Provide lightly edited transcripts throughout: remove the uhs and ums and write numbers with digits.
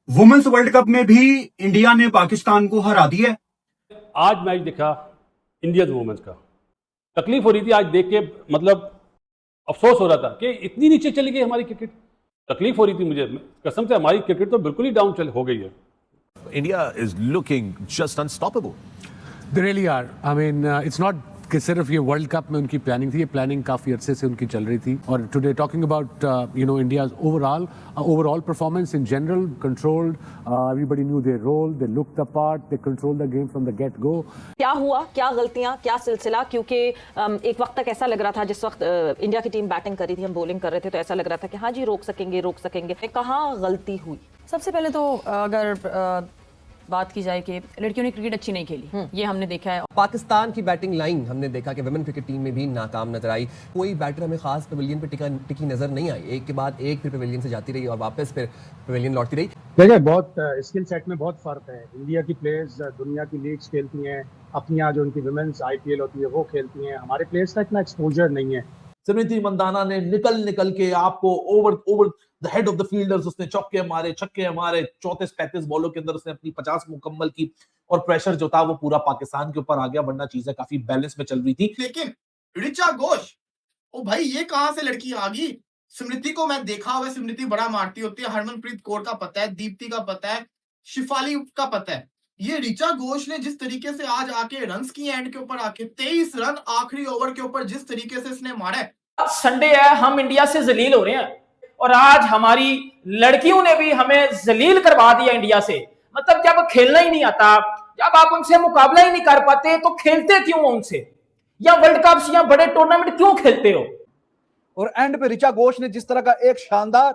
Women's world cup में भी India ने पाकिस्तान को हरा दिया है। आज मैच देखा इंडियन वुमेन्स का, तकलीफ हो रही थी आज देख के, मतलब अफसोस हो रहा था कि इतनी नीचे चली गई हमारी क्रिकेट। तकलीफ हो रही थी मुझे कसम से, हमारी क्रिकेट तो बिल्कुल ही डाउन हो गई है। India is looking just unstoppable. They really are. I mean, it's not कि सिर्फ ये वर्ल्ड कप में उनकी प्लानिंग थी, ये प्लानिंग काफ़ी अरसे से उनकी चल रही थी। और today talking about India's overall performance in general, controlled, everybody knew their role, they looked the part, they control the game from the get go. क्या हुआ, क्या गलतियां, क्या सिलसिला? क्योंकि एक वक्त तक ऐसा लग रहा था, जिस वक्त इंडिया की टीम बैटिंग कर रही थी, हम बॉलिंग कर रहे थे, तो ऐसा लग रहा था कि हाँ जी रोक सकेंगे। कहाँ गलती हुई? सबसे पहले तो अगर बात की जाए कि लड़कियों ने क्रिकेट अच्छी नहीं खेली, ये हमने देखा है। पाकिस्तान की बैटिंग लाइन हमने देखा कि वुमेन क्रिकेट टीम में भी नाकाम नजर आई। कोई बैटर हमें खास पवेलियन पे टिकी नजर नहीं आई। एक के बाद एक फिर पवेलियन से जाती रही और वापस फिर पवेलियन लौटती रही। देखिए, बहुत स्किल सेट में बहुत फर्क है। इंडिया की प्लेयर्स दुनिया की लीग्स खेलती हैं, अपनी यहाँ जो उनकी वुमेन्स IPL होती है वो खेलती हैं। हमारे प्लेयर्स का इतना एक्सपोजर नहीं है। स्मृति मंदाना ने निकल के आपको over the head of the fielders उसने चौके मारे, छक्के मारे, 34-35 बॉलों के अंदर उसने अपनी 50 मुकम्मल की और प्रेशर जो था वो पूरा पाकिस्तान के ऊपर आ गया, वरना चीजें काफी बैलेंस में चल रही थी। लेकिन ऋचा घोष, ओ भाई ये कहां से लड़की आ गई? स्मृति को मैं देखा हुआ, स्मृति बड़ा मारती होती है, हरमनप्रीत कौर का पता है, दीप्ति का पता है, शिफाली का पता है। ये ऋचा घोष ने जिस तरीके से आज आके रन्स की एंड के ऊपर आके 23 रन आखिरी ओवर के ऊपर जिस तरीके से इसने मारा है। संडे है, हम इंडिया से जलील हो रहे हैं और आज हमारी लड़कियों ने भी हमें जलील करवा दिया इंडिया से। मतलब जब खेलना ही नहीं आता, जब आप उनसे मुकाबला ही नहीं कर पाते, तो खेलते क्यों उनसे? या वर्ल्ड कप या बड़े टूर्नामेंट क्यों खेलते हो? और एंड पे ऋचा घोष ने जिस तरह का एक शानदार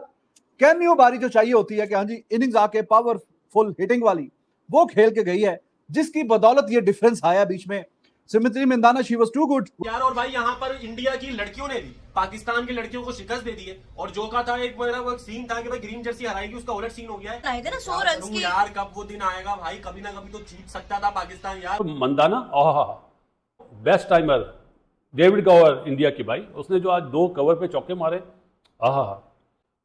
कैमियो बारी जो चाहिए होती है कि हाँ जी इनिंग्स आके पावरफुल हिटिंग वाली, वो खेल के गई है, जिसकी बदौलत ये डिफरेंस आया बीच में। Smriti Mandhana, she was too good यार। और भाई यहाँ पर इंडिया की लड़कियों ने भी पाकिस्तान की लड़कियों को शिकस्त दे दी है। और जो का था एक मेरा वो सीन था कि भाई ग्रीन जर्सी हराएगी, उसका उलट सीन हो गया है। आए थे ना 100 रन की। यार कब वो दिन आएगा भाई, कभी ना कभी तो जीत सकता था पाकिस्तान यार। Mandhana best timer, David cover India की भाई, उसने जो आज 2 कवर पे चौके मारे,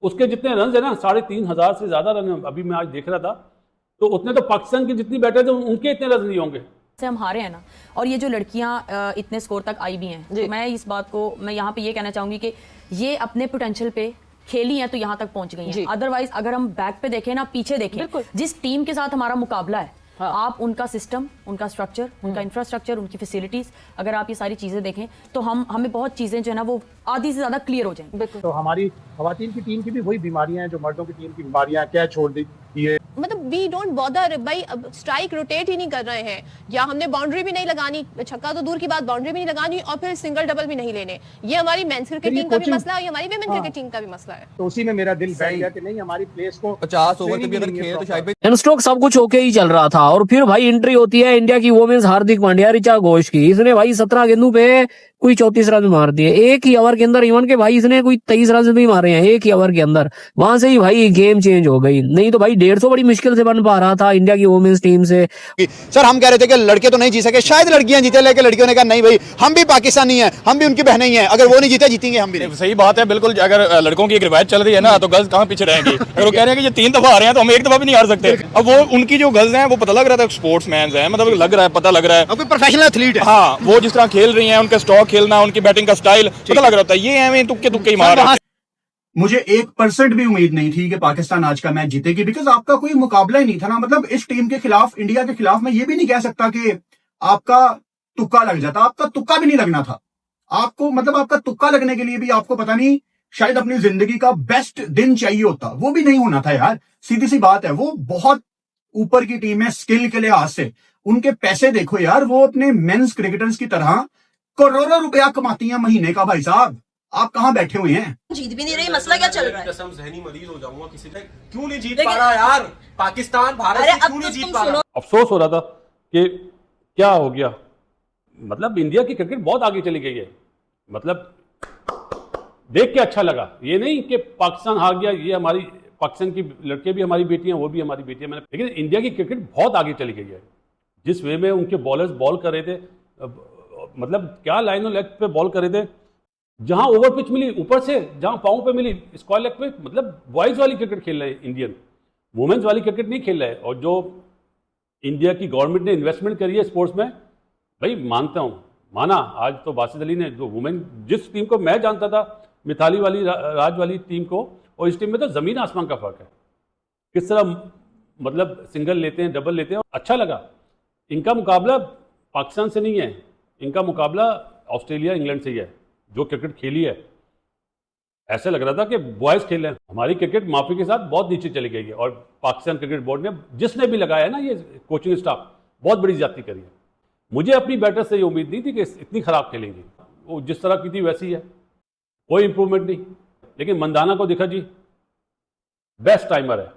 उसके जितने रन है ना, 3,500 से ज्यादा रन अभी मैं आज देख रहा था, तो उतने तो पाकिस्तान के जितनी बैटर थे उनके इतने रन नहीं होंगे। से हम हारे हैं ना, और ये जो लड़कियां इतने स्कोर तक आई भी हैं, तो मैं इस बात को मैं यहाँ पे ये कहना चाहूंगी कि ये अपने पोटेंशियल पे खेली हैं तो यहाँ तक पहुंच गई हैं। अदरवाइज अगर हम बैक पे देखें ना, पीछे देखें, जिस टीम के साथ हमारा मुकाबला है, आप उनका सिस्टम, उनका स्ट्रक्चर, उनका इंफ्रास्ट्रक्चर, उनकी फैसिलिटीज, अगर आप ये सारी चीजें देखें तो हमें बहुत चीजें जो है ना वो आधी से ज्यादा क्लियर हो जाएंगी। तो हमारी खवातीन की टीम की भी वही बीमारियां हैं जो मर्दों की टीम की बीमारियां, क्या छोड़ दी ये। मतलब वी डोंट बॉदर भाई, अब स्ट्राइक रोटेट ही नहीं कर रहे हैं, या हमने बाउंड्री भी नहीं लगानी, छक्का तो दूर की बात, बाउंड्री भी नहीं लगानी, और फिर सिंगल डबल भी नहीं लेने। ये हमारी मेंस क्रिकेट टीम का भी मसला है, हमारी वुमेन क्रिकेट टीम का भी मसला है। तो उसी में मेरा दिल बैठ गया कि नहीं, हमारी प्लेस को 50 ओवर तक भी अगर खेल तो शायद टेन स्ट्रोक सब कुछ ओके ही चल रहा था। और फिर भाई एंट्री होती है इंडिया की वोमेन्स हार्दिक पांड्या, ऋचा घोष की। इसने भाई 17 गेंदों पे कोई 34 रन मार दिए एक ही ओवर के अंदर। इवन के भाई इसने कोई 23 रन भी मारे हैं एक ही ओवर के अंदर। वहां से ही भाई गेम चेंज हो गई, नहीं तो भाई 150 बड़ी मुश्किल से बन पा रहा था इंडिया की वुमेन्स टीम से। सर हम कह रहे थे कि लड़के तो नहीं जीत सके, शायद लड़कियां जीते, लेकिन लड़कियों ने कहा नहीं भाई, हम भी पाकिस्तानी हैं, हम भी उनकी बहनें ही हैं, अगर वो नहीं जीते जीतेंगे हम भी। सही बात है, बिल्कुल। अगर लड़कों की एक रिवायत चल रही है ना, तो गर्ल्स कहाँ पीछे रहेंगी? अगर वो कह रहे हैं कि ये 3 दफा आ रहे हैं तो हम 1 दफा भी नहीं हार सकते। अब वो उनकी जो गर्ल्स हैं वो पता लग रहा था स्पोर्ट्समैन है, मतलब लग रहा है, पता लग रहा है प्रोफेशनल एथलीट है। हाँ, वो जिस तरह खेल रही हैं, उनका स्टॉक खेलना, उनकी बैटिंग का स्टाइल पता लग रहा था। ये हमें तुक्के ही मार रहे थे। मुझे 1% भी उम्मीद नहीं थी कि पाकिस्तान आज का मैच जीतेगी, बिकॉज आपका कोई मुकाबला ही नहीं था ना। मतलब इस टीम के खिलाफ, इंडिया के खिलाफ, मैं ये भी नहीं कह सकता कि आपका तुक्का लग जाता, आपका तुक्का भी नहीं लगना था आपको। मतलब आपका तुक्का लगने के लिए भी आपको पता नहीं शायद अपनी जिंदगी का बेस्ट दिन चाहिए होता, वो भी नहीं होना था यार। सीधी सी बात है, वो बहुत ऊपर की टीम है स्किल के लिहाज से। उनके पैसे देखो यार, वो अपने मेंस क्रिकेटर्स की तरह करोड़ों रुपया कमाती हैं महीने का। भाई साहब आप कहां बैठे हुए हैं? जीत भी नहीं रही, मसला क्या चल रहा है? कसम जहनी मरीज हो जाऊंगा किसी से, क्यों नहीं जीत पा रहा यार पाकिस्तान? भारत से क्यों नहीं जीत पा रहा? अफसोस हो रहा था कि क्या हो गया। मतलब इंडिया की क्रिकेट बहुत आगे चली गई है, मतलब देख के अच्छा लगा। ये नहीं कि पाकिस्तान हार गया, ये हमारी पाकिस्तान की लड़के भी हमारी बेटियां, वो भी हमारी बेटियां। मैंने लेकिन इंडिया की क्रिकेट बहुत आगे चली गई है। जिस वे में उनके बॉलर्स बॉल कर रहे थे, मतलब क्या लाइन और लेग पे बॉल कर रहे थे, जहां ओवर पिच मिली ऊपर से, जहां पाँव पे मिली स्क्वायर लेग पे, मतलब बॉयज वाली क्रिकेट खेल रहे हैं इंडियन। वुमेन्स वाली क्रिकेट नहीं खेल रहे हैं। और जो इंडिया की गवर्नमेंट ने इन्वेस्टमेंट करी है स्पोर्ट्स में, भाई मानता हूँ, माना आज तो बासित अली ने जो वुमेन, जिस टीम को मैं जानता था मिताली वाली राज वाली टीम को, और इस टीम में तो ज़मीन आसमान का फ़र्क है। किस तरह मतलब सिंगल लेते हैं, डबल लेते हैं, अच्छा लगा। इनका मुकाबला पाकिस्तान से नहीं है, इनका मुकाबला ऑस्ट्रेलिया इंग्लैंड से ही है जो क्रिकेट खेली है। ऐसे लग रहा था कि बॉयज़ खेल रहे हैं। हमारी क्रिकेट माफी के साथ बहुत नीचे चली गई है, और पाकिस्तान क्रिकेट बोर्ड ने, जिसने भी लगाया है ना ये कोचिंग स्टाफ, बहुत बड़ी ज्यादती करी है। मुझे अपनी बैटर से ये उम्मीद नहीं थी कि इतनी खराब खेलेंगी, वो जिस तरह की थी वैसी है, कोई इंप्रूवमेंट नहीं। लेकिन मंदाना को देखा जी, बेस्ट टाइमर है।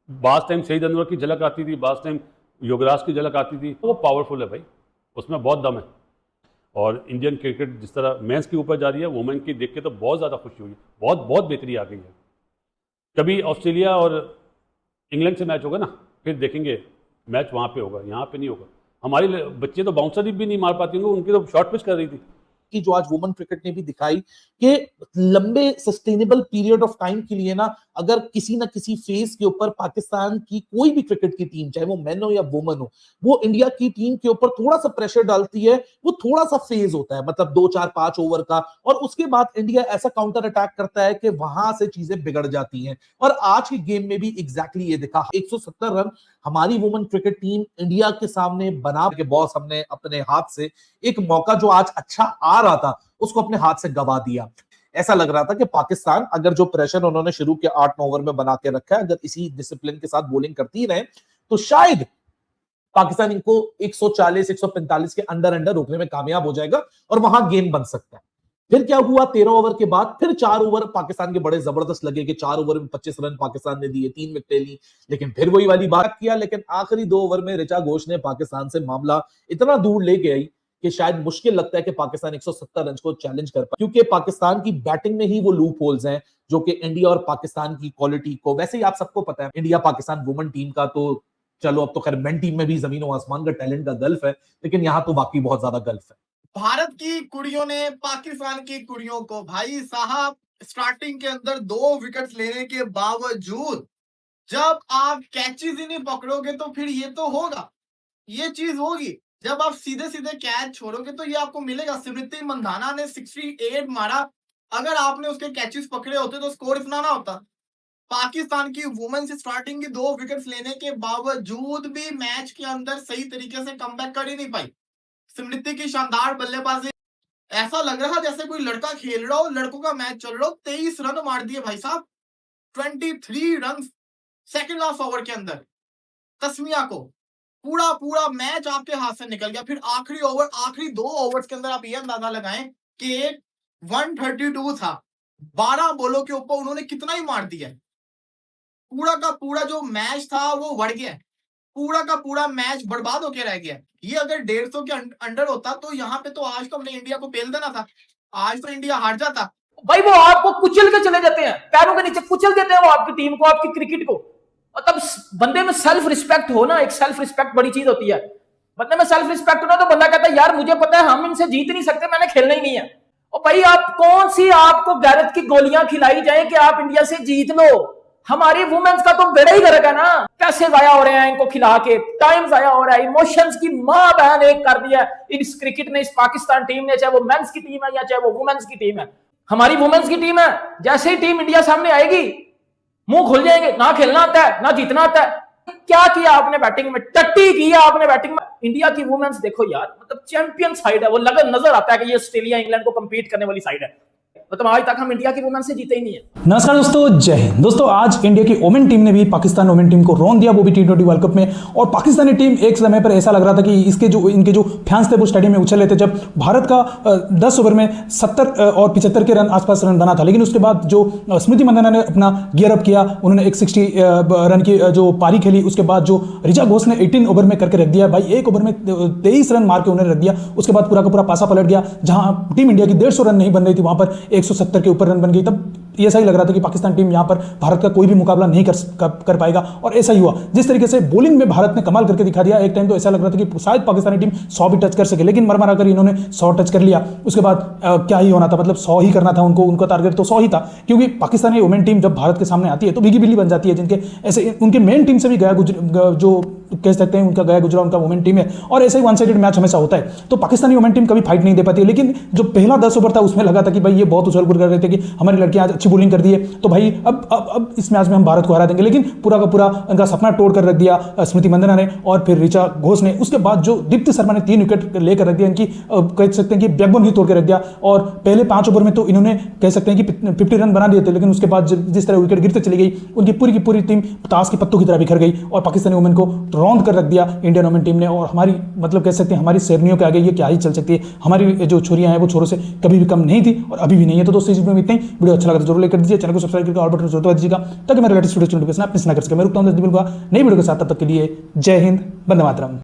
बास टाइम शहीद अनवर की झलक आती थी, बास टाइम युवराज की झलक आती थी, वो पावरफुल है भाई, उसमें बहुत दम है। और इंडियन क्रिकेट जिस तरह मेंस के ऊपर जा रही है, वुमेन की देख के तो बहुत ज़्यादा खुशी हुई, बहुत बहुत बेहतरी आ गई है। कभी ऑस्ट्रेलिया और इंग्लैंड से मैच होगा ना, फिर देखेंगे मैच वहाँ पे होगा, यहाँ पे नहीं होगा। हमारे बच्चे तो बाउंसर भी नहीं मार पाती होंगे, उनकी तो शॉर्ट पिच कर रही थी। कि जो आज वुमेन क्रिकेट ने भी दिखाई कि लंबे सस्टेनेबल पीरियड ऑफ टाइम के लिए ना, अगर किसी ना किसी फेज के ऊपर पाकिस्तान की कोई भी क्रिकेट की टीम, चाहे वो मैन हो या वुमेन हो, वो इंडिया की टीम के ऊपर थोड़ा सा प्रेशर डालती है, वो थोड़ा सा फेज होता है, मतलब 2 4 5 ओवर का, और उसके बाद इंडिया ऐसा काउंटर अटैक करता है कि वहां से चीजें बिगड़ जाती हैं। और आज के गेम में भी एग्जैक्टली ये दिखा। 170 रन हमारी वुमेन क्रिकेट टीम इंडिया के सामने बना के, बॉस हमने अपने हाथ से एक मौका जो आज अच्छा आ रहा था उसको अपने हाथ से गवा दिया। ऐसा लग रहा था कि पाकिस्तान, अगर जो प्रेशर उन्होंने शुरू के 8-9 ओवर में बना के रखा है, अगर इसी डिसिप्लिन के साथ बॉलिंग करती रहे तो शायद पाकिस्तान इनको 140-145 के अंडर रोकने में कामयाब हो जाएगा और वहां गेम बन सकता है। फिर क्या हुआ, 13 ओवर के बाद फिर 4 ओवर पाकिस्तान के बड़े जबरदस्त लगे कि 4 ओवर में 25 रन पाकिस्तान ने दिए, 3 विकेटें ली, लेकिन फिर वही वाली बात किया। लेकिन आखिरी 2 ओवर में ऋचा घोष ने पाकिस्तान से मामला इतना दूर लेके आई कि शायद मुश्किल लगता है कि पाकिस्तान 170 रन को चैलेंज कर पाए, क्योंकि पाकिस्तान की बैटिंग में ही वो लूप होल्स हैं जो कि इंडिया और पाकिस्तान की क्वालिटी को, वैसे ही आप सबको पता है इंडिया पाकिस्तान वुमेन टीम का तो चलो, अब तो खैर मेन टीम में भी जमीन और आसमान का टैलेंट का गल्फ है, लेकिन यहाँ तो वाकई बहुत ज्यादा गल्फ है। भारत की कुड़ियों ने पाकिस्तान की कुड़ियों को भाई साहब स्टार्टिंग के अंदर 2 विकेट्स लेने के बावजूद, जब आप कैचेस ही नहीं पकड़ोगे तो फिर ये तो होगा, ये चीज होगी। जब आप सीधे सीधे कैच छोड़ोगे तो ये आपको मिलेगा। स्मृति मंधाना ने 68 मारा, अगर आपने उसके कैचेस पकड़े होते तो स्कोर इतना ना होता। पाकिस्तान की वुमेन से स्टार्टिंग की 2 विकेट्स लेने के बावजूद भी मैच के अंदर सही तरीके से कमबैक कर ही नहीं पाई। स्मृति की शानदार बल्लेबाजी, ऐसा लग रहा जैसे कोई लड़का खेल रहा हो, लड़कों का मैच चल रहा हो। 23 रन मार दिए भाई साहब, 23 रन सेकंड हाफ ओवर के अंदर। तस्मिया को पूरा मैच आपके हाथ से निकल गया। फिर आखिरी 2 ओवर्स के अंदर आप ये अंदाजा लगाएं कि 132 था, 12 बॉलों के ऊपर उन्होंने कितना ही मार दिया। पूरा का पूरा जो मैच था वो बढ़ गया, पूरा का पूरा मैच बर्बाद होके रह गया। ये अगर 150 के अंडर होता तो यहाँ पे तो आज तो हमने इंडिया को पेल देना था, आज तो इंडिया हार जाता। भाई वो आपको कुचल के चले जाते हैं, पैरों के नीचे कुचल देते हैं वो आपकी टीम को, आपकी क्रिकेट को। और तब बंदे में सेल्फ रिस्पेक्ट हो ना, एक सेल्फ रिस्पेक्ट बड़ी चीज होती है। बंदे में सेल्फ रिस्पेक्ट हो ना तो बंदा कहता है यार मुझे पता है हम इनसे जीत नहीं सकते, मैंने खेलना ही नहीं है। और भाई आप कौन सी आपको गैरत की गोलियां खिलाई जाए कि आप इंडिया से जीत लो। हमारी वुमेन्स का तो बेड़ा ही गर्क है ना, पैसे जाया हो रहे हैं इनको खिला के, टाइम जाया हो रहा है, इमोशंस की मां बहन एक कर दिया इस क्रिकेट ने, इस पाकिस्तान टीम ने, चाहे वो मेंस की टीम है या चाहे वो वुमेन्स की टीम है। हमारी वुमेन्स की टीम है, जैसे ही टीम इंडिया सामने आएगी मुंह खुल जाएंगे, ना खेलना आता है ना जीतना आता है। क्या किया आपने बैटिंग में, टट्टी किया आपने बैटिंग में। इंडिया की वुमेन्स देखो यार, मतलब चैंपियन साइड है, वो नजर आता है कि ये ऑस्ट्रेलिया इंग्लैंड को कंपीट करने वाली साइड है। मतलब आज तक हम इंडिया की वुमेन से जीते ही नहीं है। नमस्कार दोस्तों, जय हिंद। दोस्तों आज इंडिया की वुमेन टीम ने भी पाकिस्तान वुमेन टीम को रौंद दिया, वो भी T20 वर्ल्ड कप में। और पाकिस्तानी टीम एक समय पर ऐसा लग रहा था कि इनके जो फैंस थे वो स्टेडियम में उछल रहे थे, जब भारत का 10 ओवर में 70 और 75 के रन आसपास रन बना था। लेकिन उसके बाद जो स्मृति मंदाना ने अपना गियर अप किया, उन्होंने एक 60 रन की जो पारी खेली, उसके बाद जो ऋचा घोष ने 18 ओवर में करके रख दिया भाई, एक ओवर में 23 रन मार के उन्होंने रख दिया। उसके बाद पूरा का पूरा पासा पलट गया, जहां टीम इंडिया की 150 रन नहीं बन रही थी वहां पर 170 के ऊपर बन गई। तब ये ऐसा ही लग रहा था कि पाकिस्तान टीम यहाँ पर भारत का कोई भी मुकाबला नहीं कर पाएगा, और ऐसा ही हुआ। जिस तरीके से बॉलिंग में भारत ने कमाल करके दिखा दिया, एक टाइम तो ऐसा लग रहा था कि शायद पाकिस्तानी टीम 100 भी टच कर सके, लेकिन मर कर इन्होंने 100 टच कर लिया। उसके बाद क्या ही होना था, मतलब 100 ही करना था उनको, उनका टारगेट तो 100 ही था, क्योंकि पाकिस्तानी वुमेन टीम जब भारत के सामने आती है तो भीगी बिल्ली बन जाती है, जिनके ऐसे उनके मेन टीम से भी जो कह सकते हैं उनका गया गुजरा उनका वुमेन टीम है, और ऐसे ही वन साइडेड मैच हमेशा होता है। तो पाकिस्तानी वुमेन टीम कभी फाइट नहीं दे पाती है, लेकिन जो पहला 10 ओवर था उसमें लगा था कि भाई ये बहुत उछल कूद कर रहे थे कि हमारी लड़कियां आज अच्छी बॉलिंग कर दी है, तो भाई अब इस मैच में हम भारत को हरा देंगे, लेकिन पूरा का पूरा उनका सपना तोड़ कर रख दिया स्मृति मंदाना ने और फिर ऋचा घोष ने। उसके बाद जो दीप्ति शर्मा ने 3 विकेट लेकर रख दिया, इनकी कह सकते हैं कि बैकबोन ही तोड़ के रख दिया, और पहले 5 ओवर में तो इन्होंने कह सकते हैं कि 50 रन बना दिए थे, लेकिन उसके बाद जिस तरह विकेट गिरते चली गई, उनकी पूरी की पूरी टीम ताश के पत्तों की तरह बिखर गई और पाकिस्तानी वुमेन को रौंद कर रख दिया इंडियन वुमेन टीम ने। और हमारी मतलब कह सकते हैं हमारी शेरनियों के आगे ये क्या ही चल सकती है, हमारी जो छोरियां हैं वो छोरों से कभी भी कम नहीं थी और अभी भी नहीं है। तो दोस्तों इस वीडियो में इतना ही। वीडियो अच्छा लगा तो जरूर लाइक कर दीजिए, चैनल को सब्सक्राइब करके ऑल बटन जरूर दबा दीजिएगा ताकि मेरे लेटेस्ट वीडियो नोटिफिकेशन आप मिस ना कर सके। मैं रुकता हूं 10 दिन बाद नई वीडियो के साथ, तब तक के लिए जय हिंद, वंदे मातरम।